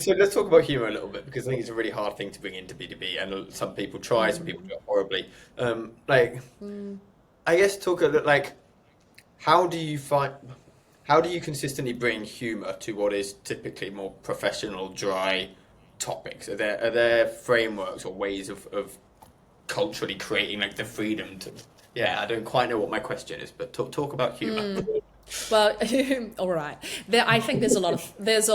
So let's talk about humor a little bit because I think it's a really hard thing to bring into B2B, and some people try, some people Mm, do it horribly. Like, mm. I guess talk a bit like, how do you find, how do you consistently bring humor to what is typically more professional, dry topics? Are there frameworks or ways of culturally creating like the freedom to? Yeah, I don't quite know what my question is, but talk about humor. Well, all right. I think there's a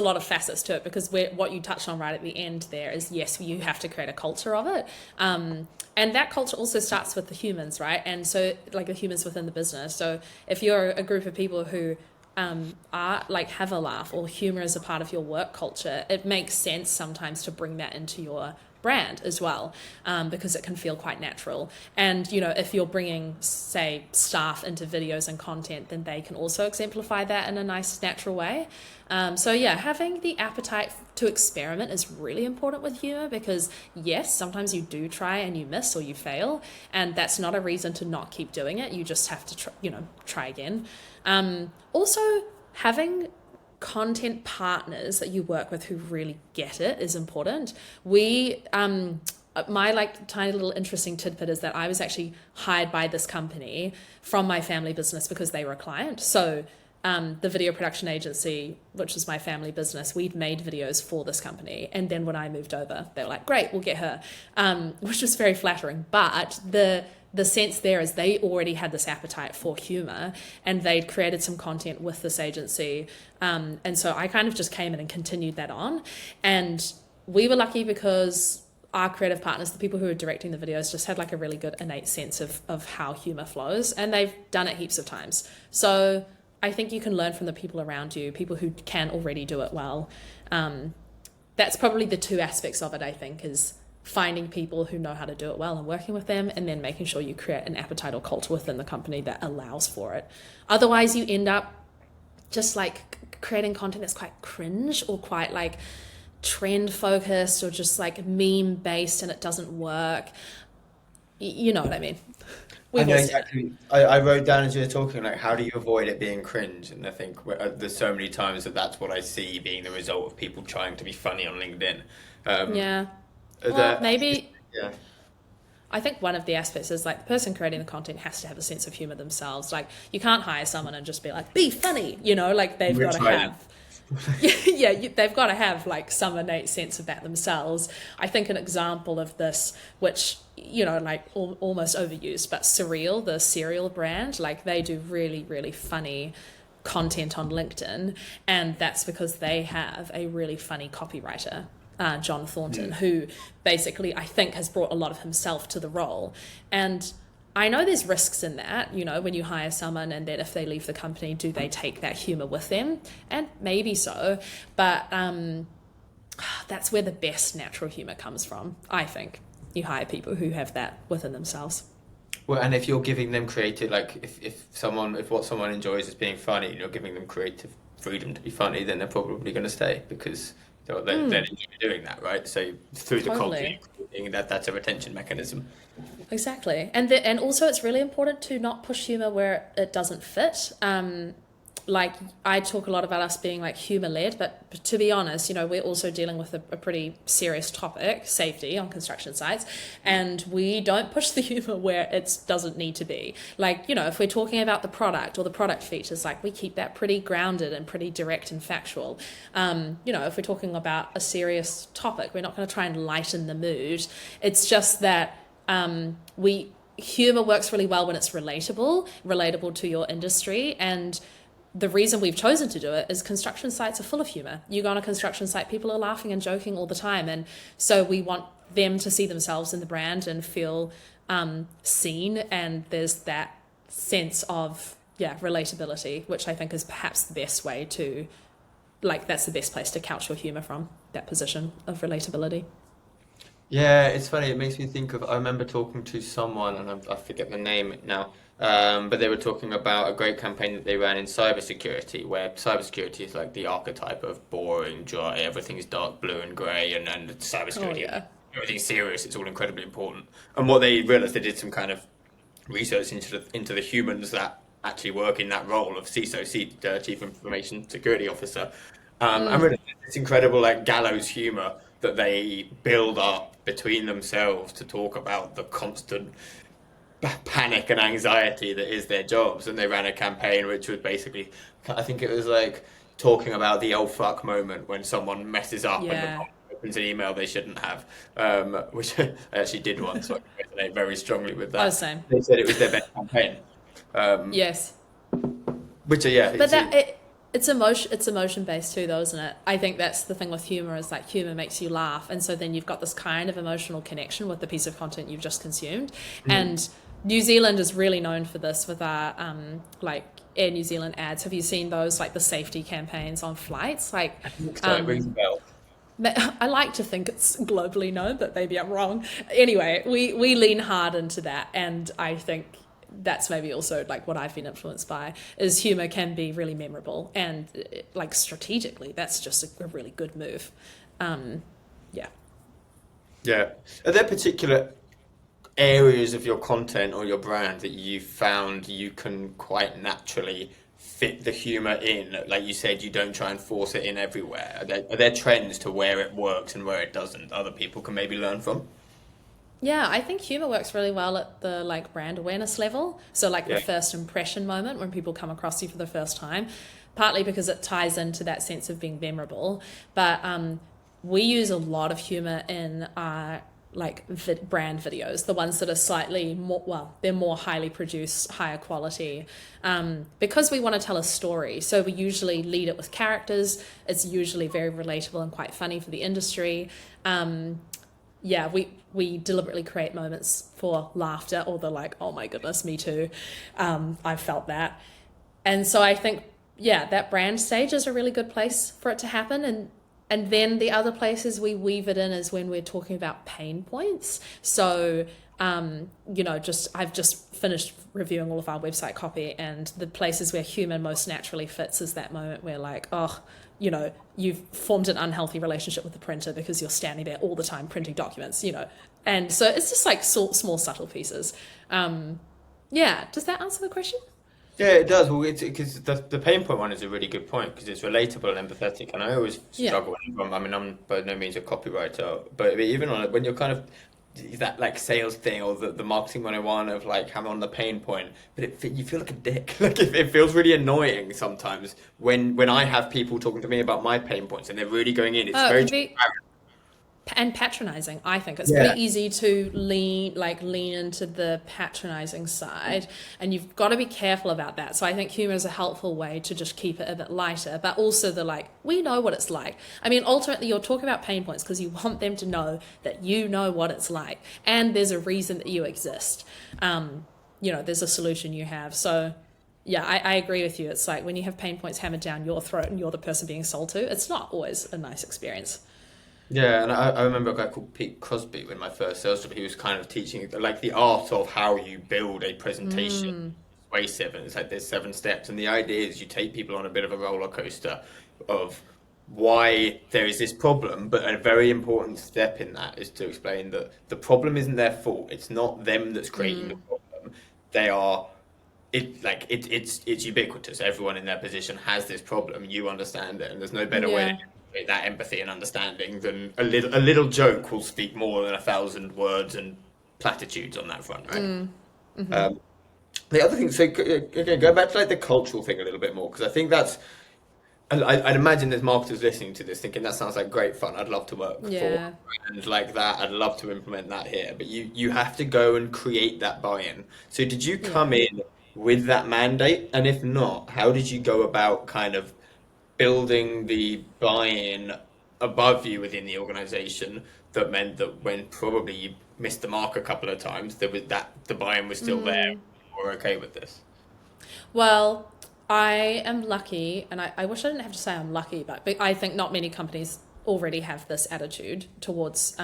lot of facets to it because what you touched on right at the end there is yes, you have to create a culture of it, and that culture also starts with the humans, right? And so like the humans within the business. So if you're a group of people who are like have a laugh or humor is a part of your work culture, it makes sense sometimes to bring that into your brand as well, because it can feel quite natural. And if you're bringing, say, staff into videos and content, then they can also exemplify that in a nice, natural way. So yeah, having the appetite to experiment is really important with humor because yes, sometimes you do try and you miss or you fail, and that's not a reason to not keep doing it. You just have to try again. Also, having content partners that you work with who really get it is important. We My like tiny little interesting tidbit is that I was actually hired by this company from my family business because they were a client. So the video production agency, which is my family business, we'd made videos for this company. And then when I moved over, they were like, great, we'll get her, which was very flattering. But the sense there is they already had this appetite for humor and they'd created some content with this agency. And so I kind of just came in and continued that on. And we were lucky because our creative partners, the people who were directing the videos, just had like a really good innate sense of how humor flows. And they've done it heaps of times. So I think you can learn from the people around you, people who can already do it well. That's probably the two aspects of it, I think, is finding people who know how to do it well and working with them, and then making sure you create an appetite or culture within the company that allows for it. Otherwise, you end up just like creating content that's quite cringe or quite like trend focused or just like meme based and it doesn't work. You know what I mean? I We've know all seen it. exactly. I wrote down as you were talking, like, how do you avoid it being cringe? And I think there's so many times that that's what I see being the result of people trying to be funny on LinkedIn. Um, Yeah. Well, the, maybe yeah, I think one of the aspects is like the person creating the content has to have a sense of humor themselves. Like you can't hire someone and just be like, be funny, like they've we're got to trying. have yeah, they've got to have like some innate sense of that themselves. I think an example of this, which like almost overused, but Surreal, the cereal brand, like they do really, really funny content on LinkedIn, and that's because they have a really funny copywriter. John Thornton, Mm. who basically I think has brought a lot of himself to the role. And I know there's risks in that, when you hire someone and then if they leave the company, do they take that humor with them? And maybe so, but that's where the best natural humor comes from, I think. You hire people who have that within themselves. Well, and if you're giving them creative, like if what someone enjoys is being funny, and you're giving them creative freedom to be funny, then they're probably going to stay because they'll enjoy doing that, right? So through the culture, Totally. you're creating that's a retention mechanism. Exactly. And also it's really important to not push humor where it doesn't fit. Like I talk a lot about us being like humor led, but to be honest, we're also dealing with a pretty serious topic, safety on construction sites, and we don't push the humor where it doesn't need to be. Like, if we're talking about the product or the product features, like we keep that pretty grounded and pretty direct and factual. If we're talking about a serious topic, we're not going to try and lighten the mood. It's just that we humor works really well when it's relatable to your industry. And the reason we've chosen to do it is construction sites are full of humor. You go on a construction site, people are laughing and joking all the time. And so we want them to see themselves in the brand and feel seen. And there's that sense of, yeah, relatability, which I think is perhaps the best way to, like, that's the best place to couch your humor from, that position of relatability. Yeah, it's funny. It makes me think of. I remember talking to someone, and I forget the name now, but they were talking about a great campaign that they ran in cybersecurity, where cybersecurity is like the archetype of boring, dry, everything's dark blue and grey, and Oh, cybersecurity, yeah. everything's serious, it's all incredibly important. And what they realized, they did some kind of research into the humans that actually work in that role of CISO, Chief Information Security Officer, And really, it's incredible, like Gallows humor that they build up between themselves to talk about the constant panic and anxiety that is their jobs. And they ran a campaign which was basically, I think it was like talking about the oh fuck moment when someone messes up and Yeah. opens an email they shouldn't have, which I actually did once, so I can resonate very strongly with Oh, that. same. They said it was their best campaign, um, Yes. which yeah, But it's emotion based too, though, isn't it? I think that's the thing with humor is like humor makes you laugh, and so then you've got this kind of emotional connection with the piece of content you've just consumed. And New Zealand is really known for this with our like Air New Zealand ads. Have you seen those, like the safety campaigns on flights? Like, so it rings a bell. I like to think it's globally known, but maybe I'm wrong. Anyway, we lean hard into that, and I think that's maybe also like what I've been influenced by is humor can be really memorable and like strategically that's just a really good move. Yeah. Yeah. Are there particular areas of your content or your brand that you found you can quite naturally fit the humor in? Like you said, you don't try and force it in everywhere. Are there trends to where it works and where it doesn't? Other people can maybe learn from? Yeah, I think humor works really well at the like brand awareness level. So like the Yeah. first impression moment when people come across you for the first time, partly because it ties into that sense of being memorable. But we use a lot of humor in our like brand videos, the ones that are slightly more, well, they're more highly produced, higher quality, because we want to tell a story. So we usually lead it with characters. It's usually very relatable and quite funny for the industry. Yeah, we deliberately create moments for laughter or the like, oh my goodness, me too. I've felt that. And so I think, yeah, that brand stage is a really good place for it to happen. And then the other places we weave it in is when we're talking about pain points. So, just I've just finished reviewing all of our website copy, and the places where human most naturally fits is that moment where like, oh, you've formed an unhealthy relationship with the printer because you're standing there all the time printing documents, And so it's just like small subtle pieces. Yeah, does that answer the question? Yeah, it does. Well, it's because the pain point one is a really good point because it's relatable and empathetic. And I always Yeah. struggle when I mean, I'm by no means a copywriter, but even on it, when you're kind of that like sales thing or the marketing 101 of like hammer on the pain point, but you feel like a dick. Like it feels really annoying sometimes when I have people talking to me about my pain points and they're really going in. It's Oh, it very can be and patronizing. I think it's yeah. pretty easy to lean into the patronizing side, and you've got to be careful about that. So I think humor is a helpful way to just keep it a bit lighter, but also the like, we know what it's like. I mean, ultimately you're talking about pain points because you want them to know that you know what it's like and there's a reason that you exist. There's a solution you have. So yeah, I agree with you. It's like when you have pain points hammered down your throat and you're the person being sold to, it's not always a nice experience. Yeah, and I remember a guy called Pete Crosby when my first sales job, he was kind of teaching like the art of how you build a presentation persuasive, and it's like there's 7 steps, and the idea is you take people on a bit of a roller coaster of why there is this problem, but a very important step in that is to explain that the problem isn't their fault. It's not them that's creating the problem. They are it's ubiquitous. Everyone in their position has this problem. You understand it, and there's no better way to Yeah. demonstrate that empathy and understanding than a little joke will speak more than 1,000 words and platitudes on that front, right? Um, the other thing, so again, going back to like the cultural thing a little bit more, because I think that's I'd imagine there's marketers listening to this thinking that sounds like great fun. I'd love to work for Yeah. brands like that. I'd love to implement that here. But you have to go and create that buy-in. So did you Yeah. come in with that mandate? And if not, how did you go about kind of building the buy-in above you within the organization that meant that when probably you missed the mark a couple of times, there was that the buy-in was still there. We're okay with this. Well, I am lucky, and I wish I didn't have to say I'm lucky, but I think not many companies already have this attitude towards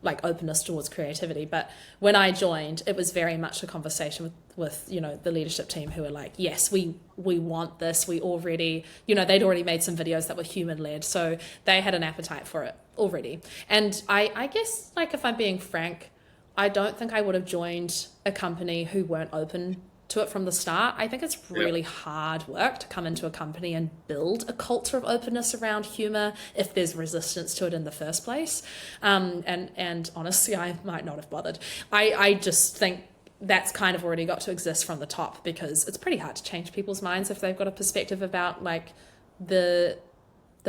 like openness towards creativity. But when I joined, it was very much a conversation with the leadership team who were like, yes, we want this. We already, they'd already made some videos that were human-led, so they had an appetite for it already. And I guess, like, if I'm being frank, I don't think I would have joined a company who weren't open to it from the start. I think it's really hard work to come into a company and build a culture of openness around humor if there's resistance to it in the first place. And honestly, I might not have bothered. I just think that's kind of already got to exist from the top, because it's pretty hard to change people's minds if they've got a perspective about like the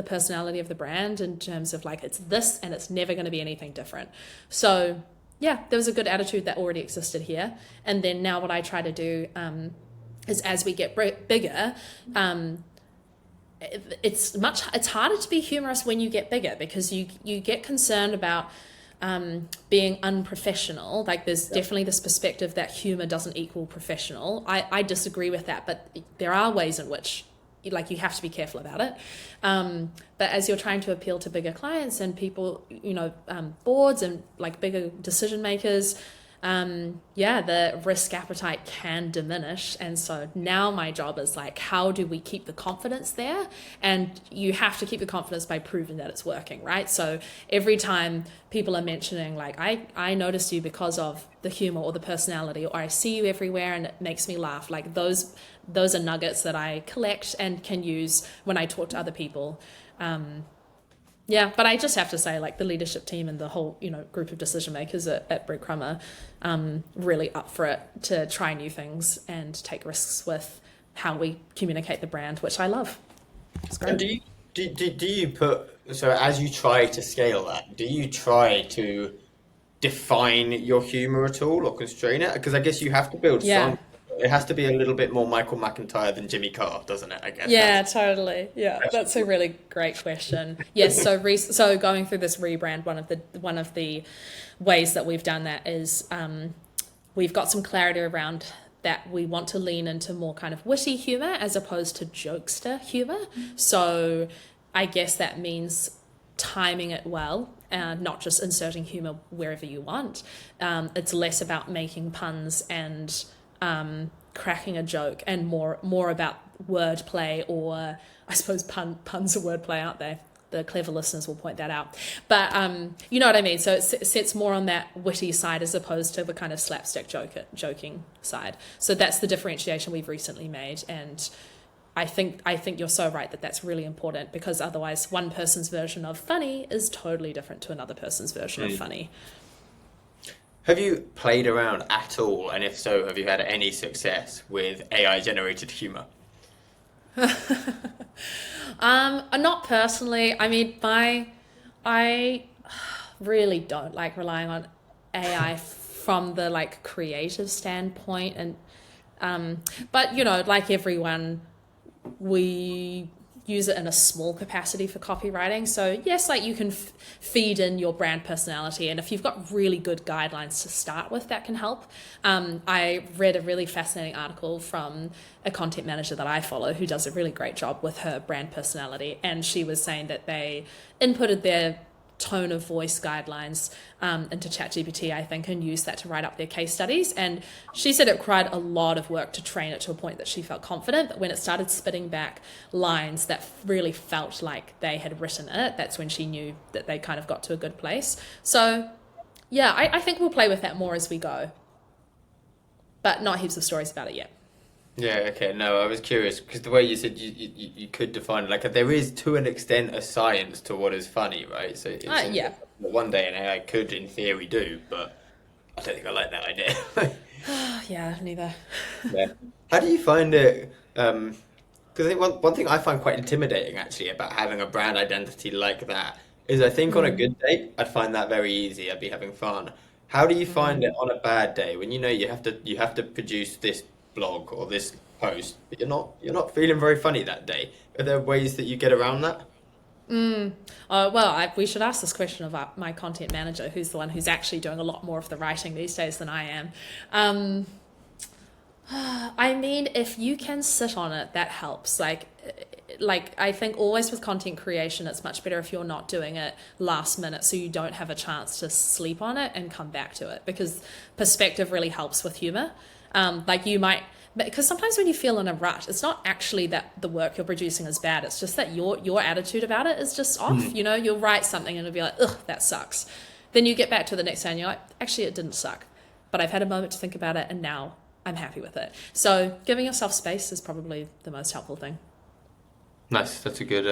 personality of the brand in terms of like, it's this and it's never going to be anything different. So yeah, there was a good attitude that already existed here. And then now what I try to do is, as we get bigger, it's harder to be humorous when you get bigger, because you get concerned about being unprofessional. Like there's definitely this perspective that humor doesn't equal professional. I disagree with that, but there are ways in which you have to be careful about it. But as you're trying to appeal to bigger clients and people, boards and like bigger decision makers, the risk appetite can diminish. And so now my job is like, how do we keep the confidence there? And you have to keep the confidence by proving that it's working, right? So every time people are mentioning like, I noticed you because of the humor or the personality, or I see you everywhere and it makes me laugh, like those are nuggets that I collect and can use when I talk to other people. But I just have to say, like, the leadership team and the whole, group of decision makers at Breadcrumb are really up for it to try new things and take risks with how we communicate the brand, which I love. It's great. And do you put, so as you try to scale that, do you try to define your humor at all or constrain it? Because I guess you have to build some. It has to be a little bit more Michael McIntyre than Jimmy Carr, doesn't it? I guess. Yeah, totally. Yeah, that's a really great question. Yes, so going through this rebrand, one of the ways that we've done that is we've got some clarity around that we want to lean into more kind of witty humor as opposed to jokester humor. So I guess that means timing it well, and not just inserting humor wherever you want. It's less about making puns and cracking a joke, and more about wordplay, or I suppose puns are wordplay, aren't they? The clever listeners will point that out. But you know what I mean? So it sits more on that witty side as opposed to the kind of slapstick joking side. So that's the differentiation we've recently made. And I think you're so right that that's really important, because otherwise one person's version of funny is totally different to another person's version of funny. Have you played around at all? And if so, have you had any success with AI-generated humor? Not personally. I mean, I really don't like relying on AI from the like creative standpoint, and but like everyone, we use it in a small capacity for copywriting. So yes, like you can feed in your brand personality, and if you've got really good guidelines to start with, that can help. I read a really fascinating article from a content manager that I follow who does a really great job with her brand personality, and she was saying that they inputted their tone of voice guidelines into ChatGPT, I think, and used that to write up their case studies. And she said it required a lot of work to train it to a point that she felt confident, but when it started spitting back lines that really felt like they had written it, that's when she knew that they kind of got to a good place. So yeah, I think we'll play with that more as we go, but not heaps of stories about it yet. Yeah, okay. No, I was curious because the way you said you could define it, like there is to an extent a science to what is funny, right? So it's one day an AI could, in theory, do, but I don't think I like that idea. Yeah, neither. Yeah. How do you find it? Because I think one thing I find quite intimidating actually about having a brand identity like that is I think on a good day I'd find that very easy. I'd be having fun. How do you find it on a bad day when you have to produce this blog or this post, but you're not feeling very funny that day? Are there ways that you get around that? We should ask this question of my content manager, who's the one who's actually doing a lot more of the writing these days than I am. I mean, if you can sit on it, that helps. Like I think always with content creation, it's much better if you're not doing it last minute, so you don't have a chance to sleep on it and come back to it, because perspective really helps with humor. Because sometimes when you feel in a rut, it's not actually that the work you're producing is bad. It's just that your attitude about it is just off. You'll write something and it'll be like, ugh, that sucks. Then you get back to the next day and you're like, actually, it didn't suck, but I've had a moment to think about it, and now I'm happy with it. So giving yourself space is probably the most helpful thing. Nice. That's a good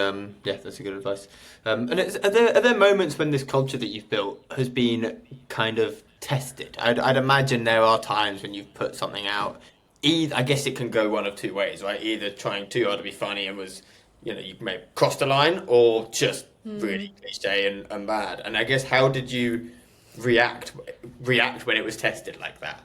that's a good advice. And are there moments when this culture that you've built has been kind of tested? I'd imagine there are times when you've put something out. I guess it can go one of two ways, right? Either trying too hard to be funny and was, you may have crossed the line, or just really cliche and bad. And I guess, how did you react when it was tested like that?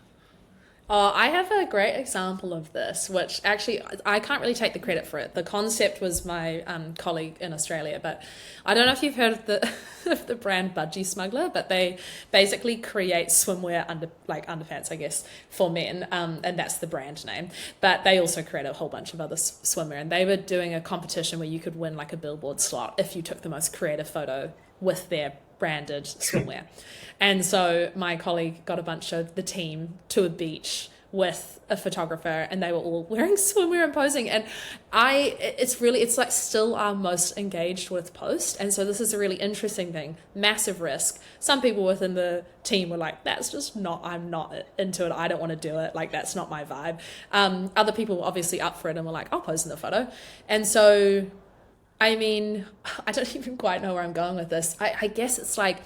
Oh, I have a great example of this, which actually I can't really take the credit for it. The concept was my colleague in Australia, but I don't know if you've heard of the of the brand Budgie Smuggler, but they basically create swimwear underpants, I guess, for men, and that's the brand name. But they also create a whole bunch of other swimwear, and they were doing a competition where you could win like a billboard slot if you took the most creative photo with their branded swimwear. And so my colleague got a bunch of the team to a beach with a photographer, and they were all wearing swimwear and posing. And it's like still our most engaged with post. And so this is a really interesting thing. Massive risk. Some people within the team were like, I'm not into it. I don't want to do it. Like, that's not my vibe. Other people were obviously up for it and were like, I'll pose in the photo. And so, I mean, I don't even quite know where I'm going with this. I guess it's like,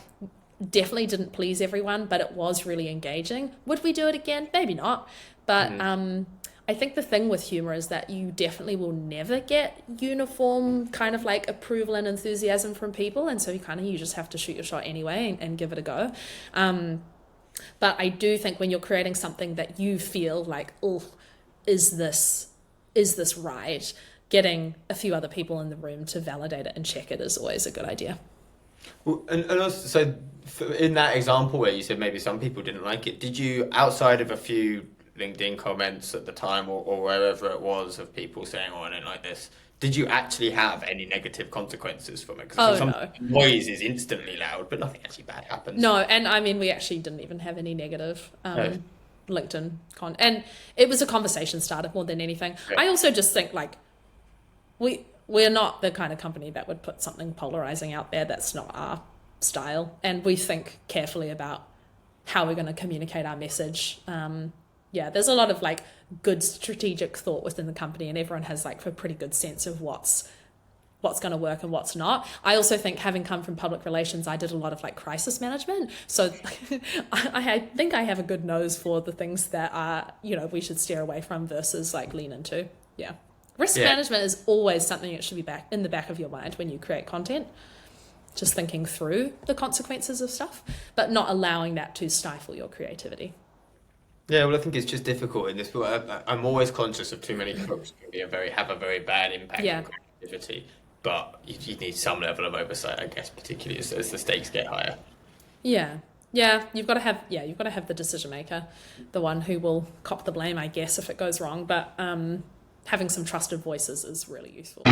definitely didn't please everyone, but it was really engaging. Would we do it again? Maybe not. But I think the thing with humor is that you definitely will never get uniform kind of like approval and enthusiasm from people. And so you just have to shoot your shot anyway and give it a go. But I do think when you're creating something that you feel like, oh, is this right? Getting a few other people in the room to validate it and check it is always a good idea. Well, and also, so in that example where you said maybe some people didn't like it, did you, outside of a few LinkedIn comments at the time or wherever it was of people saying, oh, I don't like this, did you actually have any negative consequences from it? Because some noise is instantly loud, but nothing actually bad happens. No, and I mean, we actually didn't even have any negative LinkedIn and it was a conversation starter more than anything. Yeah. I also just think like we're not the kind of company that would put something polarizing out there. That's not our style. And we think carefully about how we're going to communicate our message. There's a lot of like good strategic thought within the company, and everyone has like a pretty good sense of what's going to work and what's not. I also think, having come from public relations, I did a lot of like crisis management. So I think I have a good nose for the things that are, we should steer away from versus like lean into. Yeah. Risk management is always something that should be back in the back of your mind when you create content. Just thinking through the consequences of stuff, but not allowing that to stifle your creativity. Yeah, well, I think it's just difficult in this. I'm always conscious of too many folks can have a very bad impact on creativity, but you need some level of oversight, I guess, particularly as the stakes get higher. Yeah, you've got to have the decision maker, the one who will cop the blame, I guess, if it goes wrong. But having some trusted voices is really useful.